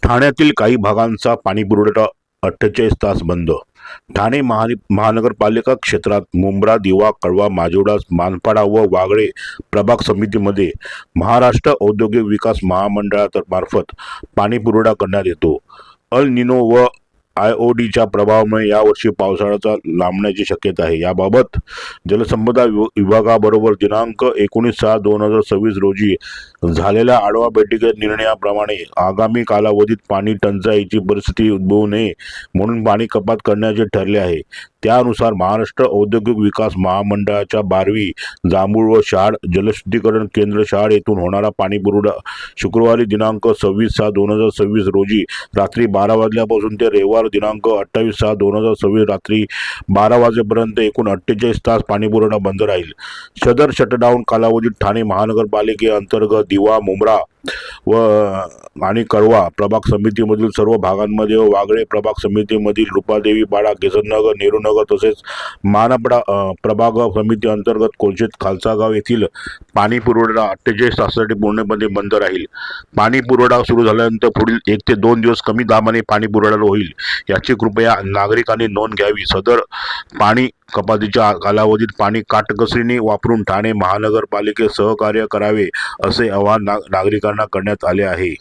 ठाण्यातील काही भागांचा पाणीपुरवठा 48 तास बंद. ठाणे महानगरपालिका क्षेत्रात मुंब्रा, दिवा, कळवा, माजिवडा, मानपाडा व वागळे प्रभाग समितीमध्ये महाराष्ट्र औद्योगिक विकास महामंडळामार्फत पाणीपुरवठा करण्यात येतो. अल निनो व आयओडीच्या प्रभावामुळे यावर्षी पावसाळ्याचा लांबण्याची शक्यता आहे. याबाबत जलसंपदा विभागाबरोबर दिनांक 19/6/2026 रोजी झालेल्या आढावा बैठकीत निर्णयाप्रमाणे आगामी कालावधीत पाणी टंचाईची परिस्थिती उद्भवू नये म्हणून पाणी कपात करण्याचे ठरले आहे. त्यानुसार महाराष्ट्र औद्योगिक विकास महामंडळाच्या बारवी, जांभूळ व शहाड जलशुद्धीकरण केंद्र शहाड येथून होणारा पाणीपुरवठा शुक्रवारी दिनांक 26/6/2026 रोजी रात्री 12 वाजल्यापासून ते रविवार दिनांक 28/6/2026 रात्री 12 वाजेपर्यंत एकूण 48 तास पाणीपुरवठा बंद राहील. सदर शटडाऊन कालावधीत ठाणे महानगरपालिकेअंतर्गत दिवा, मुंब्रा व आणि कळवा प्रभाग समितीमधील सर्व भागांमध्ये व वागळे प्रभाग समितीमधील रूपादेवी पाडा, केसरनगर, नेहरूनगर तसेच मानपाडा प्रभाग समिती अंतर्गत कोलशेत, खालसा गाव येथील पाणी पुरवठा 48 तासासाठी पूर्णपणे बंद राहील. पाणी पुरवठा सुरू झाल्यानंतर पुढील 1 ते 2 दिवस कमी दाबाने पाणी पुरवठा होईल, याची कृपया नागरिकांनी नोंद घ्यावी. सदर पाणी कपातीच्या कालावधीत पाणी काटकसरीने वापरून ठाणे महानगरपालिकेस सहकार्य करावे असे आवाहन नागरिकांना करण्यात आले आहे.